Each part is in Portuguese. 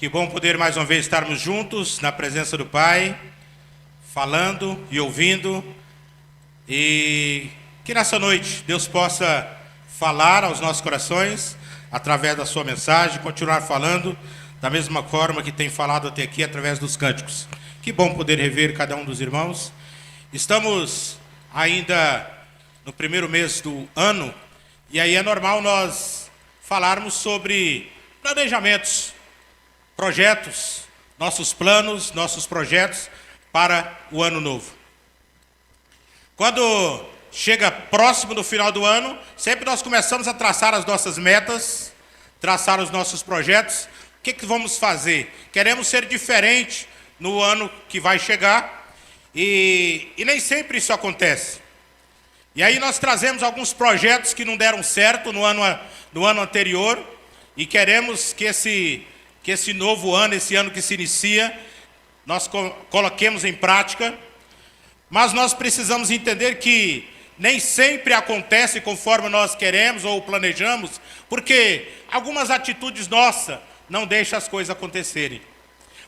Que bom poder mais uma vez estarmos juntos na presença do Pai, falando e ouvindo, e que nessa noite Deus possa falar aos nossos corações através da sua mensagem, continuar falando da mesma forma que tem falado até aqui através dos cânticos. Que bom poder rever cada um dos irmãos. Estamos ainda no primeiro mês do ano, e aí é normal nós falarmos sobre planejamentos, projetos, nossos planos, nossos projetos para o ano novo. Quando chega próximo do final do ano, sempre nós começamos a traçar as nossas metas, traçar os nossos projetos. O que vamos fazer? Queremos ser diferente no ano que vai chegar e nem sempre isso acontece. E aí nós trazemos alguns projetos que não deram certo no ano anterior e queremos que esse novo ano, esse ano que se inicia, nós coloquemos em prática, mas nós precisamos entender que nem sempre acontece conforme nós queremos ou planejamos, porque algumas atitudes nossas não deixam as coisas acontecerem.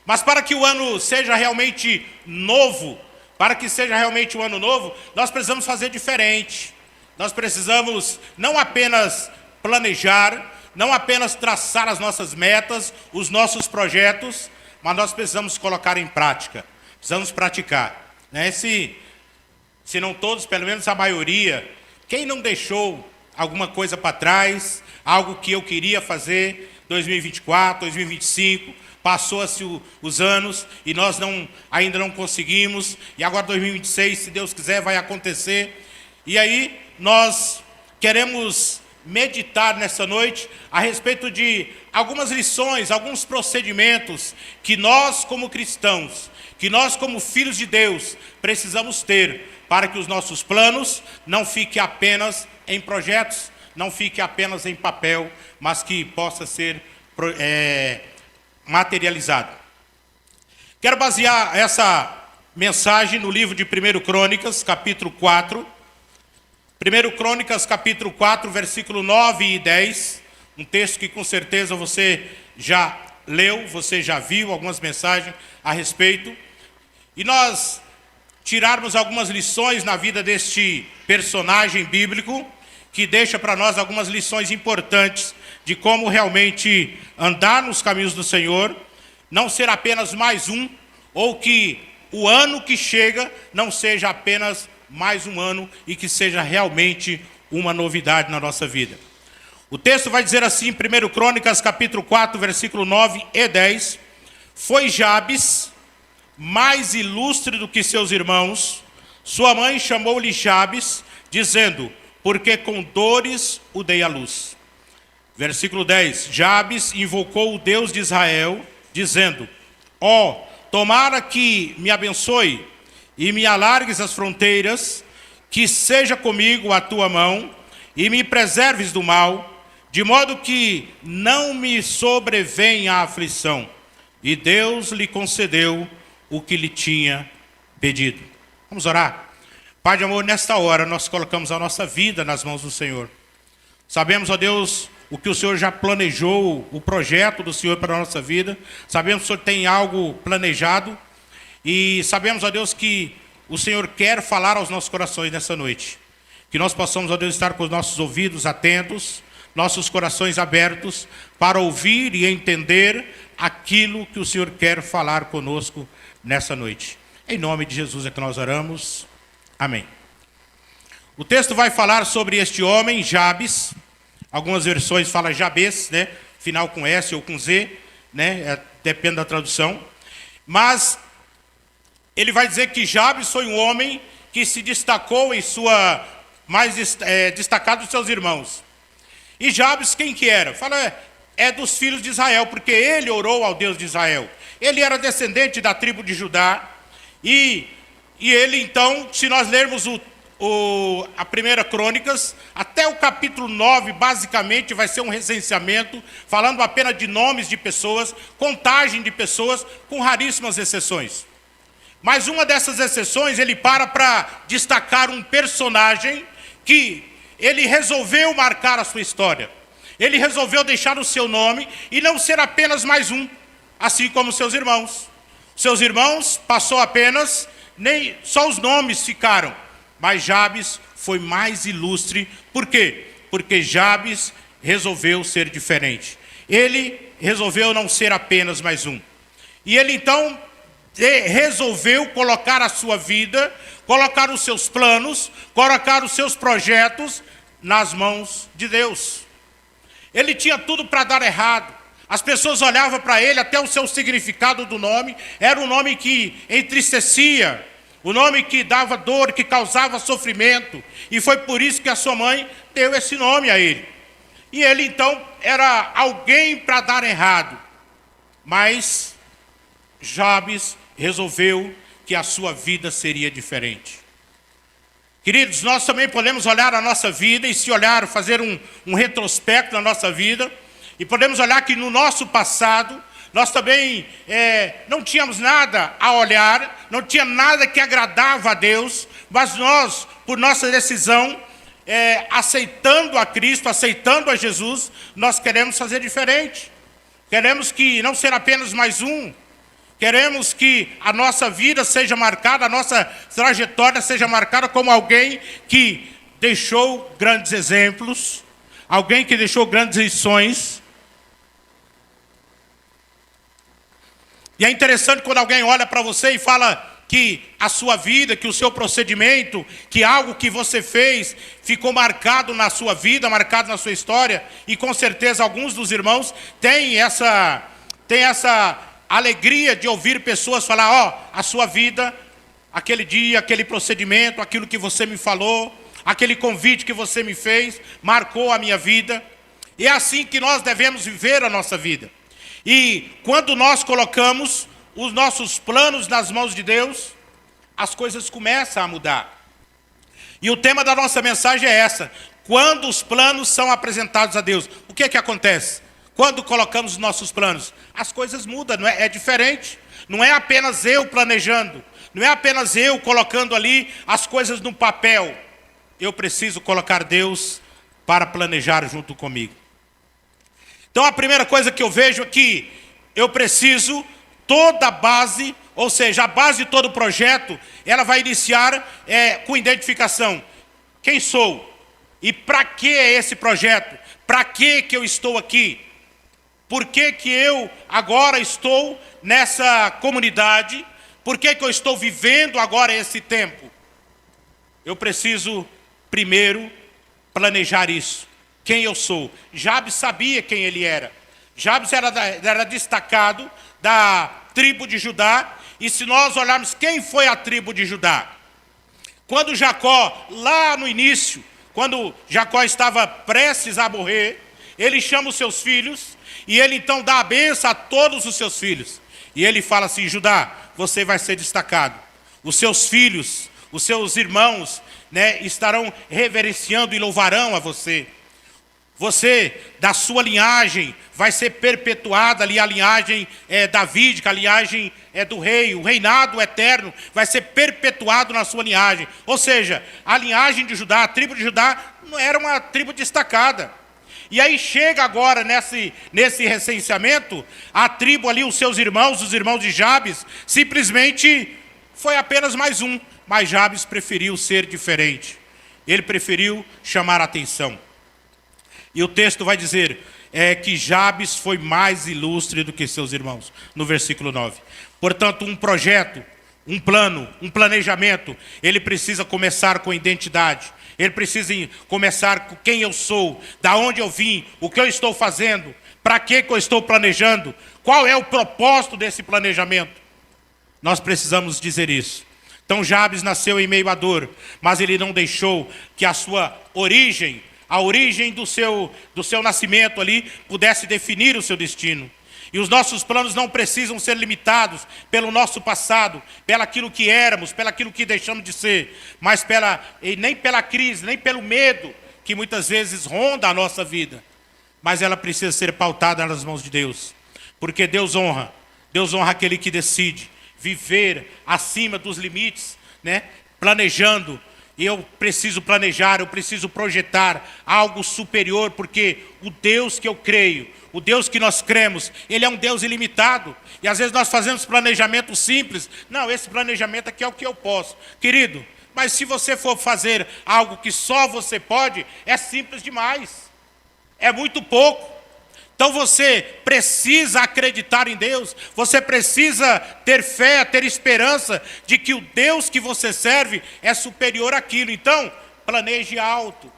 Mas para que o ano seja realmente novo, para que seja realmente um ano novo, nós precisamos fazer diferente. Nós precisamos não apenas planejar, não apenas traçar as nossas metas, os nossos projetos, mas nós precisamos colocar em prática, precisamos praticar, né? Se não todos, pelo menos a maioria, quem não deixou alguma coisa para trás, algo que eu queria fazer, 2024, 2025, passou-se os anos e nós ainda não conseguimos, e agora 2026, se Deus quiser, vai acontecer. E aí nós queremos meditar nessa noite a respeito de algumas lições, alguns procedimentos que nós como cristãos, que nós como filhos de Deus precisamos ter para que os nossos planos não fiquem apenas em projetos, não fiquem apenas em papel, mas que possa ser materializado. Quero basear essa mensagem no livro de 1 Crônicas, capítulo 4, 1 Crônicas, capítulo 4, versículo 9 e 10, um texto que com certeza você já leu, você já viu algumas mensagens a respeito, e nós tirarmos algumas lições na vida deste personagem bíblico, que deixa para nós algumas lições importantes de como realmente andar nos caminhos do Senhor, não ser apenas mais um, ou que o ano que chega não seja apenas mais um ano e que seja realmente uma novidade na nossa vida. O texto vai dizer assim, em 1 Crônicas, capítulo 4, versículo 9 e 10, foi Jabes mais ilustre do que seus irmãos, sua mãe chamou-lhe Jabes, dizendo, porque com dores o dei à luz. Versículo 10, Jabes invocou o Deus de Israel, dizendo, tomara que me abençoe e me alargues as fronteiras, que seja comigo a tua mão e me preserves do mal, de modo que não me sobrevenha a aflição. E Deus lhe concedeu o que lhe tinha pedido. Vamos orar? Pai de amor, nesta hora nós colocamos a nossa vida nas mãos do Senhor. Sabemos, ó Deus, o que o Senhor já planejou, o projeto do Senhor para a nossa vida. Sabemos que o Senhor tem algo planejado. E sabemos, ó Deus, que o Senhor quer falar aos nossos corações nessa noite. Que nós possamos, ó Deus, estar com os nossos ouvidos atentos, nossos corações abertos, para ouvir e entender aquilo que o Senhor quer falar conosco nessa noite. Em nome de Jesus é que nós oramos. Amém. O texto vai falar sobre este homem, Jabes. Algumas versões falam Jabes, né? Final com S ou com Z, né? Depende da tradução. Mas ele vai dizer que Jabes foi um homem que se destacou em sua mais destacado dos seus irmãos. E Jabes quem que era? Fala, é dos filhos de Israel, porque ele orou ao Deus de Israel. Ele era descendente da tribo de Judá. E ele então, se nós lermos a 1 Crônicas, até o capítulo 9, basicamente, vai ser um recenseamento, falando apenas de nomes de pessoas, contagem de pessoas, com raríssimas exceções. Mas uma dessas exceções, ele para destacar um personagem que ele resolveu marcar a sua história. Ele resolveu deixar o seu nome e não ser apenas mais um. assim como seus irmãos. Seus irmãos passou apenas, nem só os nomes ficaram, mas Jabes foi mais ilustre. Por quê? Porque Jabes resolveu ser diferente. Ele resolveu não ser apenas mais um. E ele então resolveu colocar a sua vida, colocar os seus planos, colocar os seus projetos nas mãos de Deus. Ele tinha tudo para dar errado. As pessoas olhavam para ele, até o seu significado do nome era um nome que entristecia, o nome que dava dor, que causava sofrimento. E foi por isso que a sua mãe deu esse nome a ele. E ele então era alguém para dar errado. Mas Jabes resolveu que a sua vida seria diferente. Queridos, nós também podemos olhar a nossa vida e se olhar, fazer um retrospecto na nossa vida. E podemos olhar que no nosso passado, nós também não tínhamos nada a olhar, não tinha nada que agradava a Deus, mas nós, por nossa decisão, aceitando a Cristo, aceitando a Jesus, nós queremos fazer diferente. Queremos que não ser apenas mais um. Queremos que a nossa vida seja marcada, a nossa trajetória seja marcada como alguém que deixou grandes exemplos, alguém que deixou grandes lições. E é interessante quando alguém olha para você e fala que a sua vida, que o seu procedimento, que algo que você fez ficou marcado na sua vida, marcado na sua história. E com certeza alguns dos irmãos têm essa alegria de ouvir pessoas falar, a sua vida, aquele dia, aquele procedimento, aquilo que você me falou, aquele convite que você me fez, marcou a minha vida. E é assim que nós devemos viver a nossa vida. E quando nós colocamos os nossos planos nas mãos de Deus, as coisas começam a mudar. E o tema da nossa mensagem é essa: quando os planos são apresentados a Deus, o que acontece? Quando colocamos os nossos planos, as coisas mudam, não é? É diferente. Não é apenas eu planejando, não é apenas eu colocando ali as coisas no papel. Eu preciso colocar Deus para planejar junto comigo. Então a primeira coisa que eu vejo é que eu preciso, toda a base, ou seja, a base de todo o projeto, ela vai iniciar com identificação. Quem sou? E para que é esse projeto? Para que eu estou aqui? Por que eu agora estou nessa comunidade? Por que eu estou vivendo agora esse tempo? Eu preciso primeiro planejar isso. Quem eu sou? Jabes sabia quem ele era. Jabes era destacado da tribo de Judá. E se nós olharmos quem foi a tribo de Judá? Quando Jacó, lá no início, quando Jacó estava prestes a morrer, ele chama os seus filhos e ele então dá a bênção a todos os seus filhos. E ele fala assim: Judá, você vai ser destacado. Os seus filhos, os seus irmãos, estarão reverenciando e louvarão a você. Você, da sua linhagem, vai ser perpetuada ali a linhagem davídica, a linhagem do rei, o reinado eterno vai ser perpetuado na sua linhagem. Ou seja, a linhagem de Judá, a tribo de Judá, não era uma tribo destacada. E aí chega agora nesse recenseamento, a tribo ali, os seus irmãos, os irmãos de Jabes, simplesmente foi apenas mais um. Mas Jabes preferiu ser diferente. Ele preferiu chamar a atenção. E o texto vai dizer que Jabes foi mais ilustre do que seus irmãos, no versículo 9. Portanto, um projeto, um plano, um planejamento, ele precisa começar com identidade. Ele precisa começar com quem eu sou, da onde eu vim, o que eu estou fazendo, para que eu estou planejando, qual é o propósito desse planejamento. Nós precisamos dizer isso. Então Jabes nasceu em meio à dor, mas ele não deixou que a sua origem, a origem do seu nascimento ali, pudesse definir o seu destino. E os nossos planos não precisam ser limitados pelo nosso passado, pelaquilo que éramos, pelaquilo que deixamos de ser, mas nem pela crise, nem pelo medo que muitas vezes ronda a nossa vida. Mas ela precisa ser pautada nas mãos de Deus, porque Deus honra aquele que decide viver acima dos limites, planejando. E eu preciso planejar, eu preciso projetar algo superior, porque o Deus que eu creio, o Deus que nós cremos, Ele é um Deus ilimitado. E às vezes nós fazemos planejamento simples. Não, esse planejamento aqui é o que eu posso. Querido, mas se você for fazer algo que só você pode, é simples demais. É muito pouco. Então você precisa acreditar em Deus, você precisa ter fé, ter esperança de que o Deus que você serve é superior àquilo. Então, planeje alto,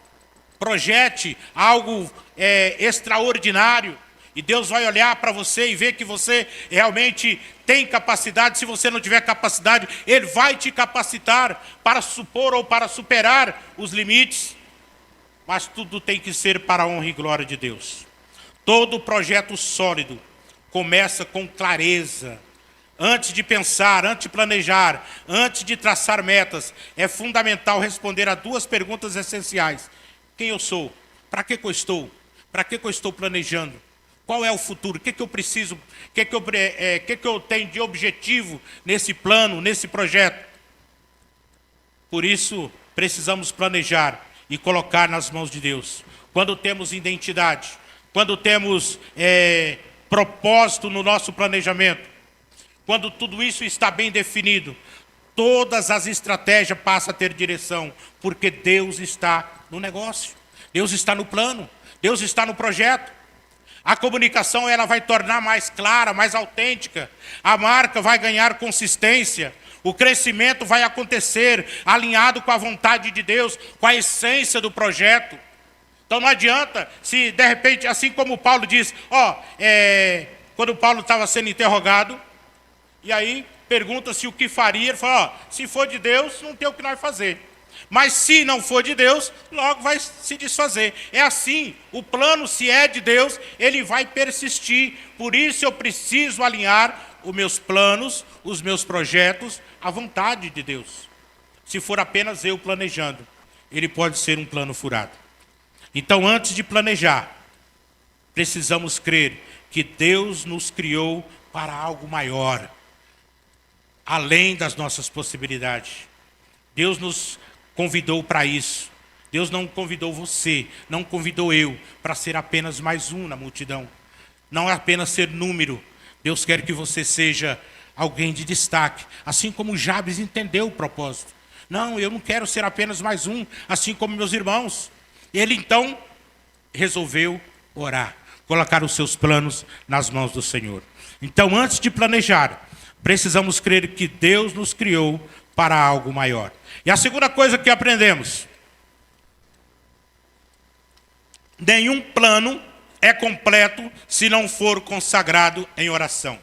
projete algo extraordinário, e Deus vai olhar para você e ver que você realmente tem capacidade. Se você não tiver capacidade, Ele vai te capacitar para supor ou para superar os limites, mas tudo tem que ser para a honra e glória de Deus. Todo projeto sólido começa com clareza. Antes de pensar, antes de planejar, antes de traçar metas, é fundamental responder a duas perguntas essenciais. Quem eu sou? Para que eu estou? Para que eu estou planejando? Qual é o futuro? O que eu preciso? O que eu tenho de objetivo nesse plano, nesse projeto? Por isso, precisamos planejar e colocar nas mãos de Deus. Quando temos identidade, quando temos propósito no nosso planejamento, quando tudo isso está bem definido, todas as estratégias passam a ter direção, porque Deus está no negócio, Deus está no plano, Deus está no projeto. A comunicação ela vai tornar mais clara, mais autêntica, a marca vai ganhar consistência, o crescimento vai acontecer alinhado com a vontade de Deus, com a essência do projeto. Então não adianta se de repente, assim como Paulo diz, quando Paulo estava sendo interrogado, e aí pergunta-se o que faria, ele fala, se for de Deus, não tem o que nós fazer. Mas se não for de Deus, logo vai se desfazer. É assim, o plano, se é de Deus, ele vai persistir. Por isso eu preciso alinhar os meus planos, os meus projetos, à vontade de Deus. Se for apenas eu planejando, ele pode ser um plano furado. Então, antes de planejar, precisamos crer que Deus nos criou para algo maior, além das nossas possibilidades. Deus nos convidou para isso. Deus não convidou você, não convidou eu para ser apenas mais um na multidão. Não apenas ser número. Deus quer que você seja alguém de destaque, assim como Jabes entendeu o propósito. Não, eu não quero ser apenas mais um, assim como meus irmãos. Ele então resolveu orar, colocar os seus planos nas mãos do Senhor. Então, antes de planejar, precisamos crer que Deus nos criou para algo maior. E a segunda coisa que aprendemos: nenhum plano é completo se não for consagrado em oração.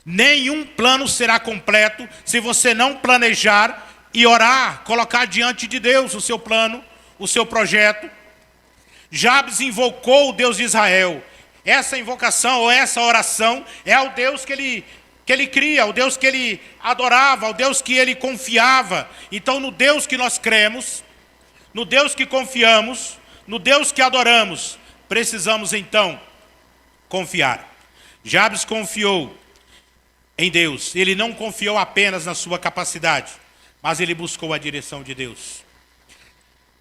Nenhum plano será completo se você não planejar e orar, colocar diante de Deus o seu plano, o seu projeto. Jabes invocou o Deus de Israel. Essa invocação ou essa oração é ao Deus que ele cria, ao Deus que ele adorava, ao Deus que ele confiava. Então, no Deus que nós cremos, no Deus que confiamos, no Deus que adoramos, precisamos então confiar. Jabes confiou em Deus. Ele não confiou apenas na sua capacidade, mas ele buscou a direção de Deus.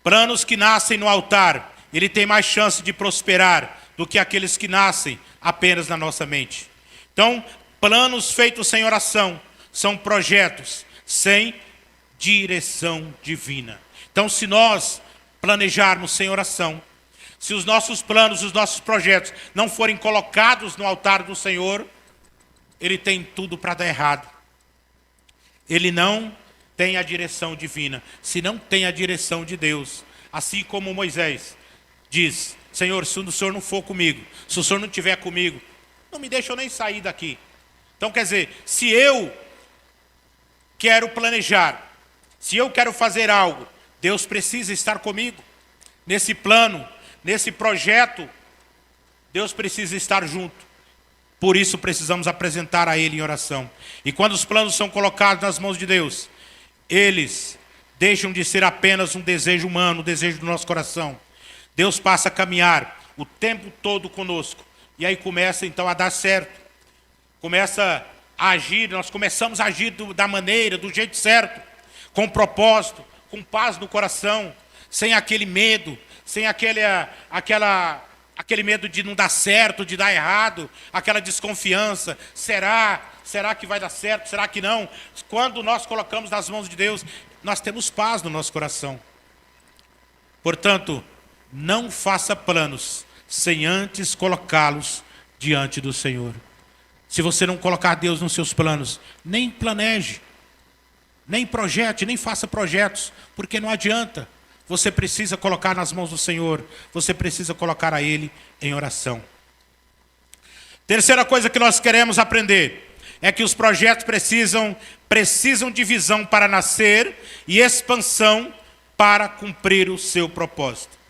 Planos que nascem no altar, ele tem mais chance de prosperar do que aqueles que nascem apenas na nossa mente. Então, planos feitos sem oração são projetos sem direção divina. Então, se nós planejarmos sem oração, se os nossos planos, os nossos projetos não forem colocados no altar do Senhor, ele tem tudo para dar errado. Ele não tem a direção divina. Se não tem a direção de Deus, assim como Moisés diz: Senhor, se o Senhor não for comigo, se o Senhor não estiver comigo, não me deixa eu nem sair daqui. Então, quer dizer, se eu quero planejar, se eu quero fazer algo, Deus precisa estar comigo. Nesse plano, nesse projeto, Deus precisa estar junto. Por isso precisamos apresentar a Ele em oração. E quando os planos são colocados nas mãos de Deus, eles deixam de ser apenas um desejo humano, um desejo do nosso coração. Deus passa a caminhar o tempo todo conosco. E aí começa então a dar certo. Começa a agir, nós começamos a agir da maneira, do jeito certo, com propósito, com paz no coração, sem aquele medo, sem aquela aquele medo de não dar certo, de dar errado, aquela desconfiança. Será? Será que vai dar certo? Será que não? Quando nós colocamos nas mãos de Deus, nós temos paz no nosso coração. Portanto, não faça planos sem antes colocá-los diante do Senhor. Se você não colocar Deus nos seus planos, nem planeje, nem projete, nem faça projetos, porque não adianta. Você precisa colocar nas mãos do Senhor, você precisa colocar a Ele em oração. Terceira coisa que nós queremos aprender é que os projetos precisam de visão para nascer e expansão para cumprir o seu propósito.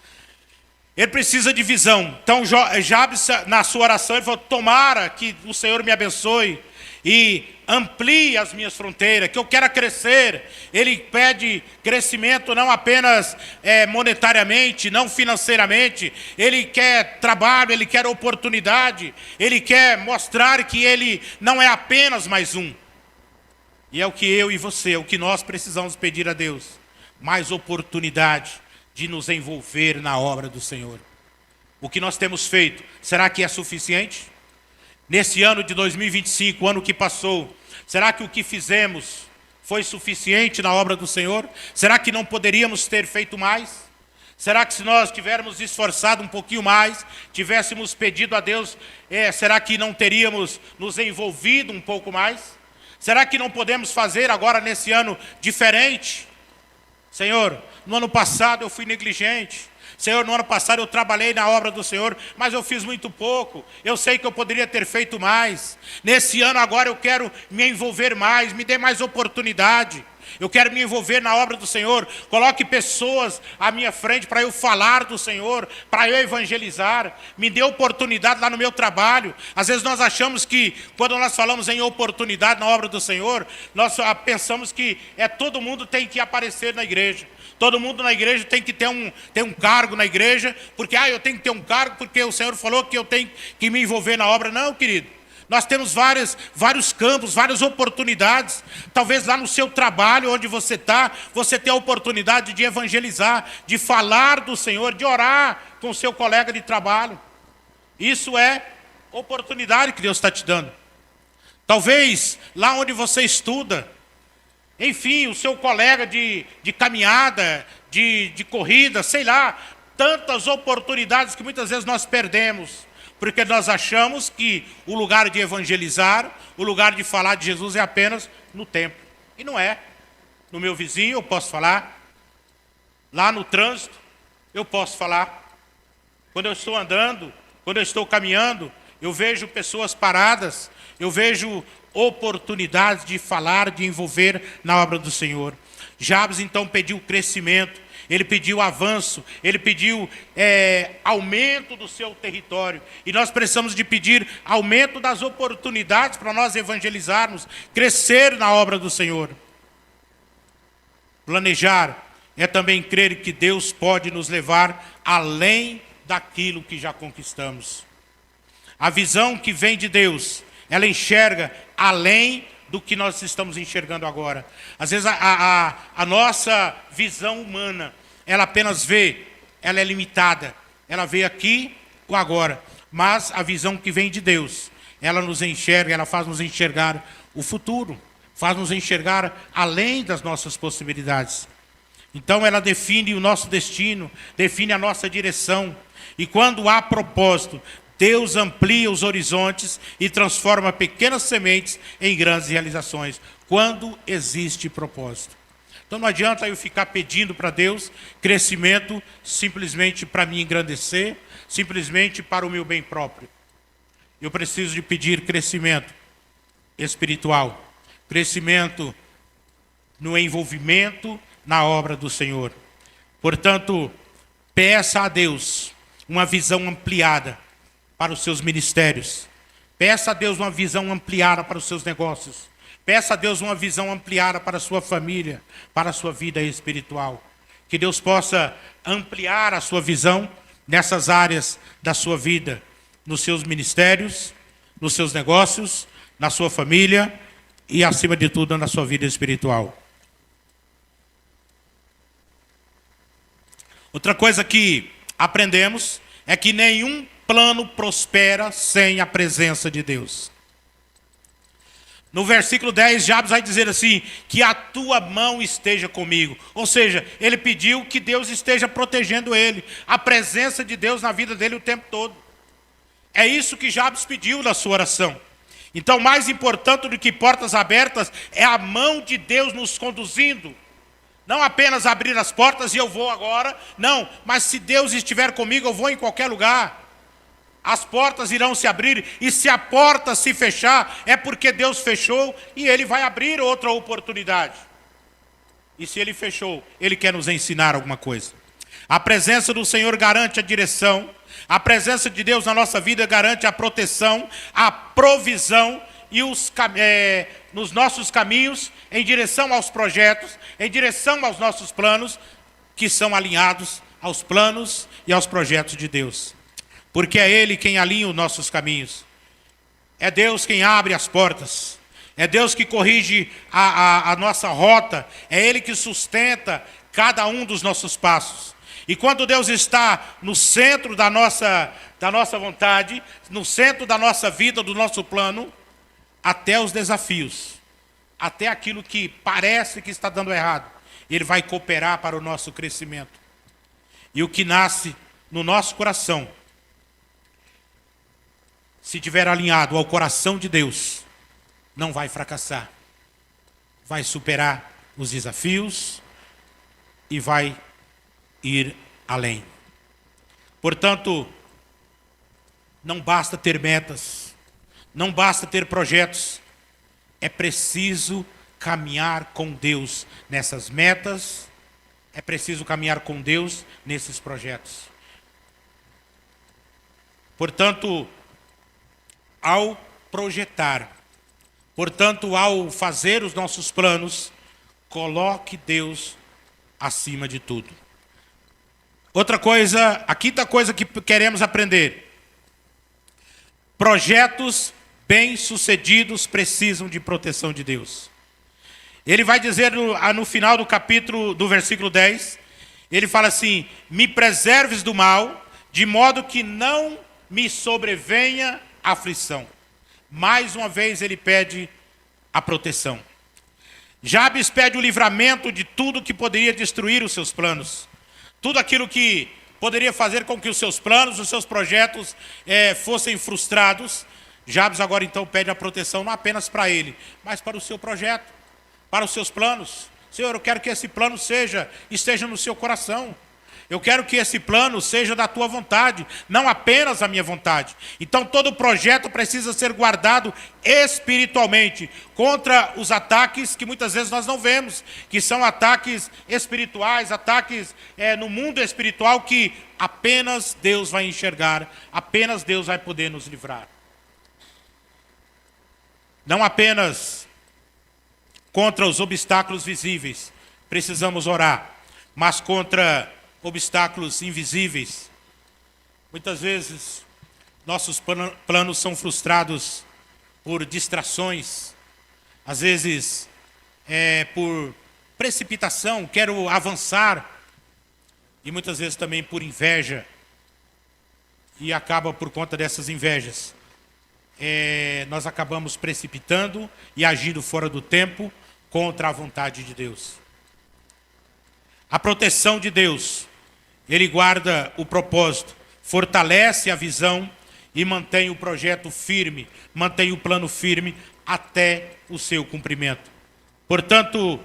Ele precisa de visão. Então, Jabes, na sua oração, ele falou: tomara que o Senhor me abençoe e amplie as minhas fronteiras, que eu quero crescer. Ele pede crescimento não apenas monetariamente, não financeiramente. Ele quer trabalho, ele quer oportunidade. Ele quer mostrar que ele não é apenas mais um. E é o que eu e você, é o que nós precisamos pedir a Deus. Mais oportunidade de nos envolver na obra do Senhor. O que nós temos feito, será que é suficiente? Nesse ano de 2025, o ano que passou, será que o que fizemos foi suficiente na obra do Senhor? Será que não poderíamos ter feito mais? Será que se nós tivéssemos esforçado um pouquinho mais, tivéssemos pedido a Deus, será que não teríamos nos envolvido um pouco mais? Será que não podemos fazer agora nesse ano diferente? Senhor, no ano passado eu fui negligente. Senhor, no ano passado eu trabalhei na obra do Senhor, mas eu fiz muito pouco. Eu sei que eu poderia ter feito mais. Nesse ano agora eu quero me envolver mais, me dê mais oportunidade. Eu quero me envolver na obra do Senhor. Coloque pessoas à minha frente para eu falar do Senhor, para eu evangelizar. Me dê oportunidade lá no meu trabalho. Às vezes nós achamos que, quando nós falamos em oportunidade na obra do Senhor, nós pensamos que todo mundo tem que aparecer na igreja. Todo mundo na igreja tem que ter um cargo na igreja, porque eu tenho que ter um cargo, porque o Senhor falou que eu tenho que me envolver na obra. Não, querido. Nós temos vários campos, várias oportunidades. Talvez lá no seu trabalho, onde você está, você tenha a oportunidade de evangelizar, de falar do Senhor, de orar com o seu colega de trabalho. Isso é oportunidade que Deus está te dando. Talvez lá onde você estuda, enfim, o seu colega de caminhada, de corrida, sei lá, tantas oportunidades que muitas vezes nós perdemos, porque nós achamos que o lugar de evangelizar, o lugar de falar de Jesus é apenas no templo. E não é. No meu vizinho eu posso falar, lá no trânsito eu posso falar. Quando eu estou andando, quando eu estou caminhando, eu vejo pessoas paradas, eu vejo oportunidades de falar, de envolver na obra do Senhor. Jabes então pediu crescimento, ele pediu avanço, ele pediu aumento do seu território. E nós precisamos de pedir aumento das oportunidades para nós evangelizarmos, crescer na obra do Senhor. Planejar é também crer que Deus pode nos levar além daquilo que já conquistamos. A visão que vem de Deus, ela enxerga além do que nós estamos enxergando agora. Às vezes a nossa visão humana, ela apenas vê, ela é limitada. Ela vê aqui ou agora. Mas a visão que vem de Deus, ela nos enxerga, ela faz nos enxergar o futuro. Faz nos enxergar além das nossas possibilidades. Então ela define o nosso destino, define a nossa direção. E quando há propósito, Deus amplia os horizontes e transforma pequenas sementes em grandes realizações, quando existe propósito. Então não adianta eu ficar pedindo para Deus crescimento simplesmente para me engrandecer, simplesmente para o meu bem próprio. Eu preciso de pedir crescimento espiritual, crescimento no envolvimento na obra do Senhor. Portanto, peça a Deus uma visão ampliada para os seus ministérios. Peça a Deus uma visão ampliada para os seus negócios. Peça a Deus uma visão ampliada para a sua família, para a sua vida espiritual. Que Deus possa ampliar a sua visão nessas áreas da sua vida, nos seus ministérios, nos seus negócios, na sua família e, acima de tudo, na sua vida espiritual. Outra coisa que aprendemos é que nenhum plano prospera sem a presença de Deus. No versículo 10, Jabes vai dizer assim, que a tua mão esteja comigo. Ou seja, ele pediu que Deus esteja protegendo ele. A presença de Deus na vida dele o tempo todo. É isso que Jabes pediu na sua oração. Então, mais importante do que portas abertas é a mão de Deus nos conduzindo. Não apenas abrir as portas e eu vou agora. Não, mas se Deus estiver comigo, eu vou em qualquer lugar. As portas irão se abrir, e se a porta se fechar, é porque Deus fechou e Ele vai abrir outra oportunidade. E se Ele fechou, Ele quer nos ensinar alguma coisa. A presença do Senhor garante a direção, a presença de Deus na nossa vida garante a proteção, a provisão e nos nossos caminhos, em direção aos projetos, em direção aos nossos planos, que são alinhados aos planos e aos projetos de Deus. Porque é Ele quem alinha os nossos caminhos. É Deus quem abre as portas. É Deus que corrige a nossa rota. É Ele que sustenta cada um dos nossos passos. E quando Deus está no centro da nossa vontade, no centro da nossa vida, do nosso plano, até os desafios, até aquilo que parece que está dando errado, Ele vai cooperar para o nosso crescimento. E o que nasce no nosso coração, se estiver alinhado ao coração de Deus, não vai fracassar. Vai superar os desafios e vai ir além. Portanto, não basta ter metas, não basta ter projetos. É preciso caminhar com Deus nessas metas, é preciso caminhar com Deus nesses projetos. Portanto, ao projetar, portanto, ao fazer os nossos planos, coloque Deus acima de tudo. Outra coisa, a quinta coisa que queremos aprender. Projetos bem-sucedidos precisam de proteção de Deus. Ele vai dizer no final do capítulo, do versículo 10, ele fala assim, me preserves do mal, de modo que não me sobrevenha aflição. Mais uma vez ele pede a proteção. Jabes pede o livramento de tudo que poderia destruir os seus planos. Tudo aquilo que poderia fazer com que os seus planos, os seus projetos fossem frustrados. Jabes agora então pede a proteção não apenas para ele, mas para o seu projeto, para os seus planos. Senhor, eu quero que esse plano esteja no seu coração. Eu quero que esse plano seja da tua vontade, não apenas a minha vontade. Então todo projeto precisa ser guardado espiritualmente contra os ataques que muitas vezes nós não vemos, que são ataques espirituais, ataques no mundo espiritual que apenas Deus vai enxergar, apenas Deus vai poder nos livrar. Não apenas contra os obstáculos visíveis precisamos orar, mas contra obstáculos invisíveis. Muitas vezes nossos planos são frustrados por distrações, às vezes por precipitação, quero avançar, e muitas vezes também por inveja, e acaba por conta dessas invejas. Nós acabamos precipitando e agindo fora do tempo contra a vontade de Deus. A proteção de Deus, Ele guarda o propósito, fortalece a visão e mantém o projeto firme, mantém o plano firme até o seu cumprimento. Portanto,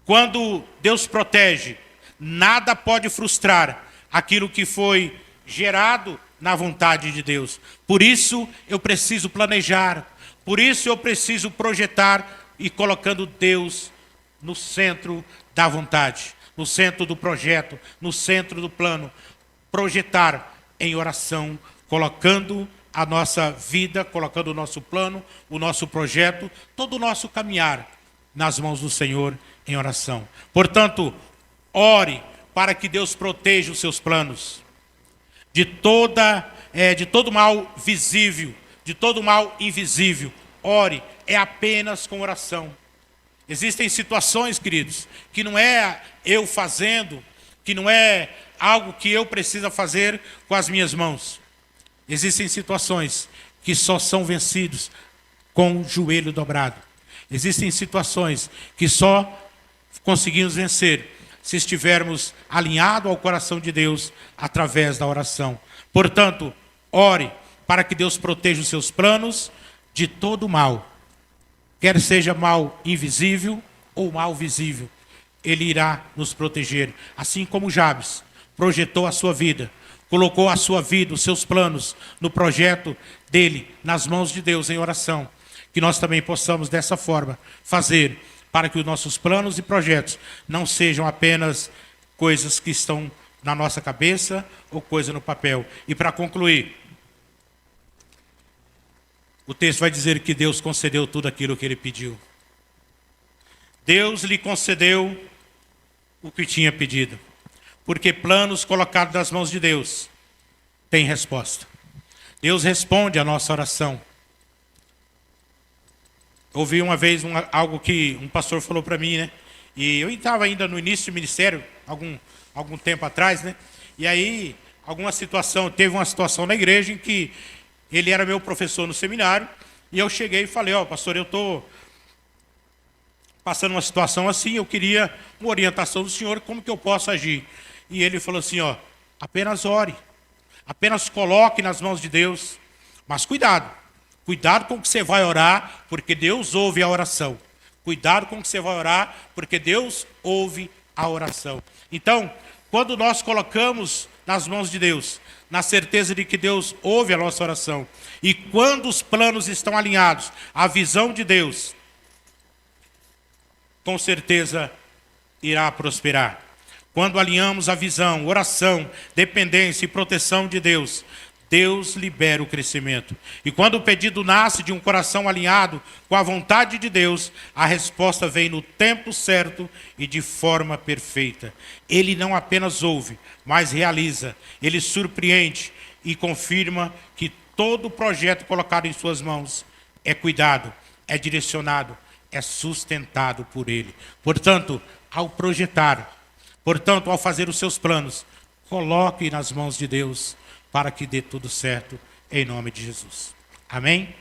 quando Deus protege, nada pode frustrar aquilo que foi gerado na vontade de Deus. Por isso eu preciso planejar, por isso eu preciso projetar e colocando Deus no centro da vontade, no centro do projeto, no centro do plano. Projetar em oração, colocando a nossa vida, colocando o nosso plano, o nosso projeto, todo o nosso caminhar nas mãos do Senhor em oração. Portanto, ore para que Deus proteja os seus planos de todo mal visível, de todo mal invisível. Ore, é apenas com oração. Existem situações, queridos, que não é eu fazendo, que não é algo que eu preciso fazer com as minhas mãos. Existem situações que só são vencidos com o joelho dobrado. Existem situações que só conseguimos vencer se estivermos alinhados ao coração de Deus através da oração. Portanto, ore para que Deus proteja os seus planos de todo mal. Quer seja mal invisível ou mal visível, Ele irá nos proteger. Assim como Jabes projetou a sua vida, colocou a sua vida, os seus planos no projeto dele, nas mãos de Deus em oração. Que nós também possamos dessa forma fazer para que os nossos planos e projetos não sejam apenas coisas que estão na nossa cabeça ou coisa no papel. E para concluir, o texto vai dizer que Deus concedeu tudo aquilo que ele pediu. Deus lhe concedeu o que tinha pedido. Porque planos colocados nas mãos de Deus têm resposta. Deus responde à nossa oração. Ouvi uma vez algo que um pastor falou para mim, né? E eu estava ainda no início do ministério, algum tempo atrás, né? E aí, teve uma situação na igreja em que ele era meu professor no seminário, e eu cheguei e falei, pastor, eu estou passando uma situação assim, eu queria uma orientação do senhor, como que eu posso agir? E ele falou assim, apenas ore, apenas coloque nas mãos de Deus, mas cuidado com o que você vai orar, porque Deus ouve a oração. Cuidado com o que você vai orar, porque Deus ouve a oração. Então, quando nós colocamos nas mãos de Deus, na certeza de que Deus ouve a nossa oração, e quando os planos estão alinhados à visão de Deus, com certeza irá prosperar. Quando alinhamos a visão, oração, dependência e proteção de Deus, Deus libera o crescimento. E quando o pedido nasce de um coração alinhado com a vontade de Deus, a resposta vem no tempo certo e de forma perfeita. Ele não apenas ouve, mas realiza. Ele surpreende e confirma que todo projeto colocado em suas mãos é cuidado, é direcionado, é sustentado por Ele. Portanto, ao projetar, ao fazer os seus planos, coloque nas mãos de Deus, para que dê tudo certo, em nome de Jesus. Amém?